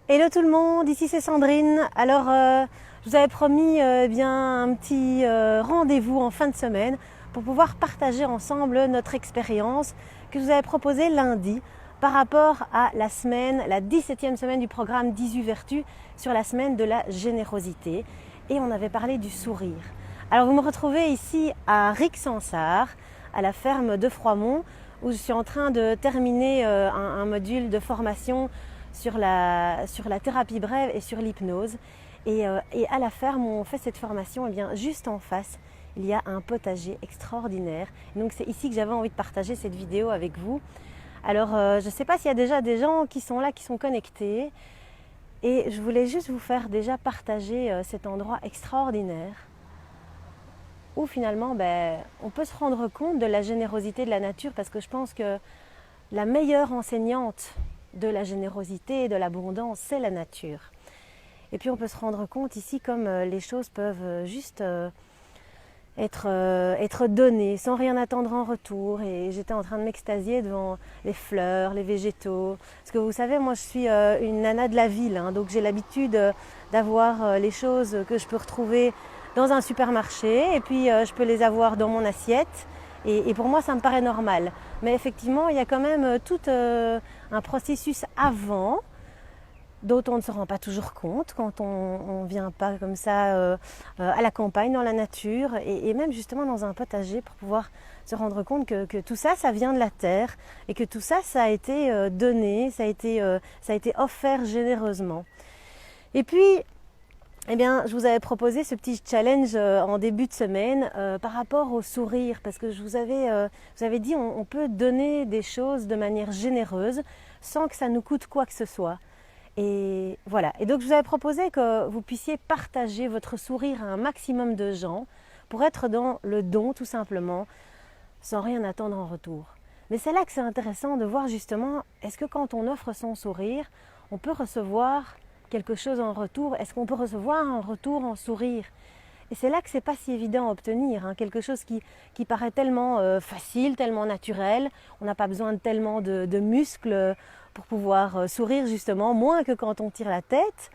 Hello tout le monde, ici c'est Sandrine. Alors, je vous avais promis bien un petit rendez-vous en fin de semaine pour pouvoir partager ensemble notre expérience que je vous avais proposée lundi par rapport à la semaine, la 17e semaine du programme 18 Vertus sur la semaine de la générosité. Et on avait parlé du sourire. Alors vous me retrouvez ici à Rixensart, à la ferme de Froidmont, où je suis en train de terminer un module de formation sur la thérapie brève et sur l'hypnose. Et à la ferme où on fait cette formation, et bien, juste en face, il y a un potager extraordinaire. Donc c'est ici que j'avais envie de partager cette vidéo avec vous. Alors je ne sais pas s'il y a déjà des gens qui sont là, qui sont connectés. Et je voulais juste vous faire déjà partager cet endroit extraordinaire où finalement on peut se rendre compte de la générosité de la nature, parce que je pense que la meilleure enseignante de la générosité et de l'abondance, c'est la nature. Et puis on peut se rendre compte ici comme les choses peuvent juste être données sans rien attendre en retour. Et j'étais en train de m'extasier devant les fleurs, les végétaux. Parce que vous savez, moi je suis une nana de la ville, donc j'ai l'habitude d'avoir les choses que je peux retrouver dans un supermarché et puis je peux les avoir dans mon assiette. Et pour moi, ça me paraît normal. Mais effectivement, il y a quand même tout un processus avant dont on ne se rend pas toujours compte quand on ne vient pas comme ça à la campagne, dans la nature, et même justement dans un potager, pour pouvoir se rendre compte que tout ça, ça vient de la terre, et que tout ça, ça a été donné, ça a été offert généreusement. Et puis, eh bien, je vous avais proposé ce petit challenge en début de semaine par rapport au sourire, parce que je vous avais dit on peut donner des choses de manière généreuse sans que ça nous coûte quoi que ce soit. Et voilà. Et donc je vous avais proposé que vous puissiez partager votre sourire à un maximum de gens pour être dans le don tout simplement, sans rien attendre en retour. Mais c'est là que c'est intéressant de voir justement, est-ce que quand on offre son sourire, on peut recevoir quelque chose en retour? Est-ce qu'on peut recevoir un retour en sourire? Et c'est là que c'est pas si évident à obtenir, quelque chose qui paraît tellement facile, tellement naturel. On n'a pas besoin de tellement de muscles pour pouvoir sourire justement, moins que quand on tire la tête.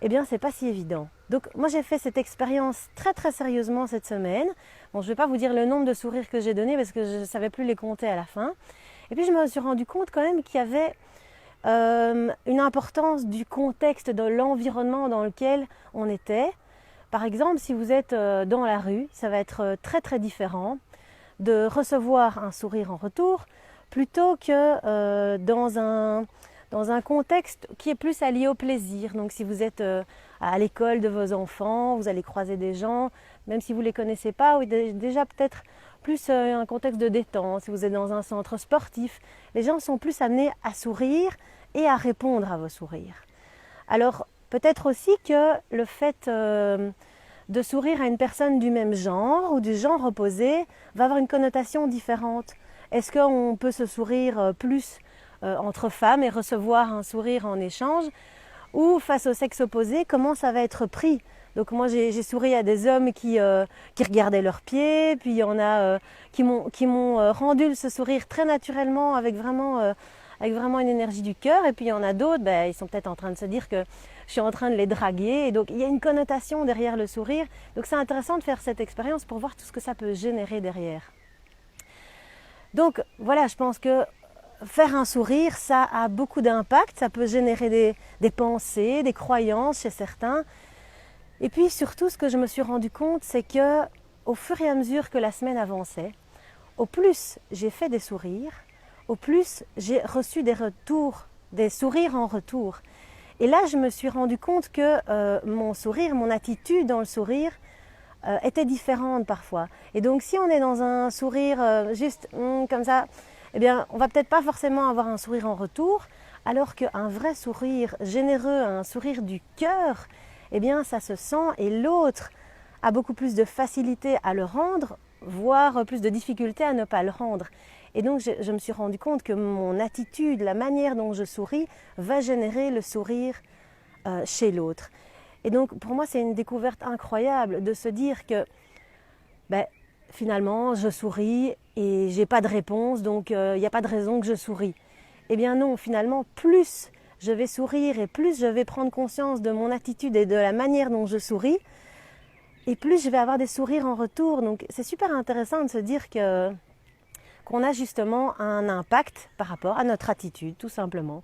Eh bien, c'est pas si évident. Donc moi j'ai fait cette expérience très très sérieusement cette semaine. Bon, je ne vais pas vous dire le nombre de sourires que j'ai donné parce que je ne savais plus les compter à la fin. Et puis je me suis rendu compte quand même qu'il y avait une importance du contexte, de l'environnement dans lequel on était. Par exemple, si vous êtes dans la rue, ça va être très très différent de recevoir un sourire en retour plutôt que dans un contexte qui est plus allié au plaisir. Donc si vous êtes à l'école de vos enfants, vous allez croiser des gens, même si vous ne les connaissez pas, ou déjà peut-être plus un contexte de détente. Si vous êtes dans un centre sportif, les gens sont plus amenés à sourire et à répondre à vos sourires. Alors peut-être aussi que le fait de sourire à une personne du même genre ou du genre opposé va avoir une connotation différente. Est-ce qu'on peut se sourire plus entre femmes et recevoir un sourire en échange, ou face au sexe opposé, comment ça va être pris? Donc moi j'ai souri à des hommes qui regardaient leurs pieds, puis il y en a qui m'ont rendu ce sourire très naturellement avec vraiment une énergie du cœur, et puis il y en a d'autres, ils sont peut-être en train de se dire que je suis en train de les draguer, et donc il y a une connotation derrière le sourire. Donc c'est intéressant de faire cette expérience pour voir tout ce que ça peut générer derrière. Donc voilà, je pense que faire un sourire, ça a beaucoup d'impact, ça peut générer des pensées, des croyances chez certains. Et puis surtout, ce que je me suis rendu compte, c'est que au fur et à mesure que la semaine avançait, au plus j'ai fait des sourires, au plus j'ai reçu des sourires en retour. Et là, je me suis rendu compte que mon sourire, mon attitude dans le sourire était différente parfois. Et donc si on est dans un sourire juste comme ça, eh bien, on va peut-être pas forcément avoir un sourire en retour, alors qu'un vrai sourire généreux, un sourire du cœur, eh bien, ça se sent, et l'autre a beaucoup plus de facilité à le rendre, voire plus de difficulté à ne pas le rendre. Et donc, je me suis rendu compte que mon attitude, la manière dont je souris, va générer le sourire chez l'autre. Et donc, pour moi, c'est une découverte incroyable de se dire que finalement, je souris et j'ai pas de réponse, donc il n'y a pas de raison que je souris. Eh bien non, finalement, plus je vais sourire et plus je vais prendre conscience de mon attitude et de la manière dont je souris, et plus je vais avoir des sourires en retour. Donc c'est super intéressant de se dire qu'on a justement un impact par rapport à notre attitude, tout simplement.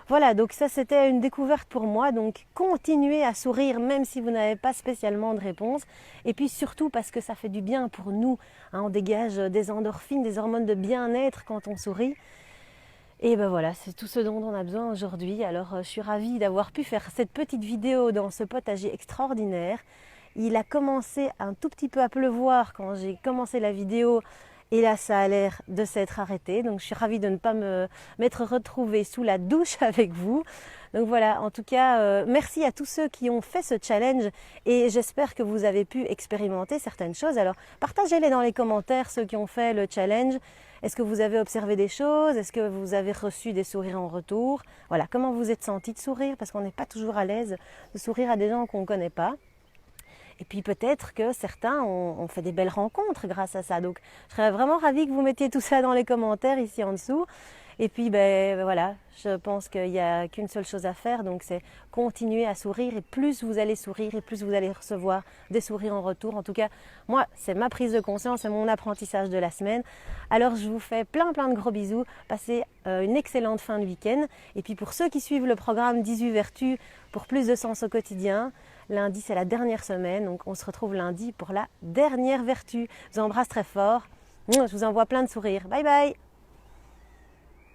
Voilà, donc ça c'était une découverte pour moi, donc continuez à sourire même si vous n'avez pas spécialement de réponse, et puis surtout parce que ça fait du bien pour nous, hein, on dégage des endorphines, des hormones de bien-être quand on sourit, et ben voilà, c'est tout ce dont on a besoin aujourd'hui. Alors je suis ravie d'avoir pu faire cette petite vidéo dans ce potager extraordinaire. Il a commencé un tout petit peu à pleuvoir quand j'ai commencé la vidéo, et là, ça a l'air de s'être arrêté. Donc, je suis ravie de ne pas m'être retrouvée sous la douche avec vous. Donc voilà, en tout cas, merci à tous ceux qui ont fait ce challenge et j'espère que vous avez pu expérimenter certaines choses. Alors, partagez-les dans les commentaires, ceux qui ont fait le challenge. Est-ce que vous avez observé des choses? Est-ce que vous avez reçu des sourires en retour? Voilà, comment vous êtes senti de sourire? Parce qu'on n'est pas toujours à l'aise de sourire à des gens qu'on ne connaît pas. Et puis peut-être que certains ont fait des belles rencontres grâce à ça. Donc je serais vraiment ravie que vous mettiez tout ça dans les commentaires ici en dessous. Et puis voilà, je pense qu'il n'y a qu'une seule chose à faire, donc c'est continuer à sourire. Et plus vous allez sourire, et plus vous allez recevoir des sourires en retour. En tout cas, moi, c'est ma prise de conscience, c'est mon apprentissage de la semaine. Alors je vous fais plein de gros bisous. Passez une excellente fin de week-end. Et puis pour ceux qui suivent le programme 18 vertus pour plus de sens au quotidien, lundi c'est la dernière semaine, donc on se retrouve lundi pour la dernière vertu. Je vous embrasse très fort. Je vous envoie plein de sourires. Bye bye.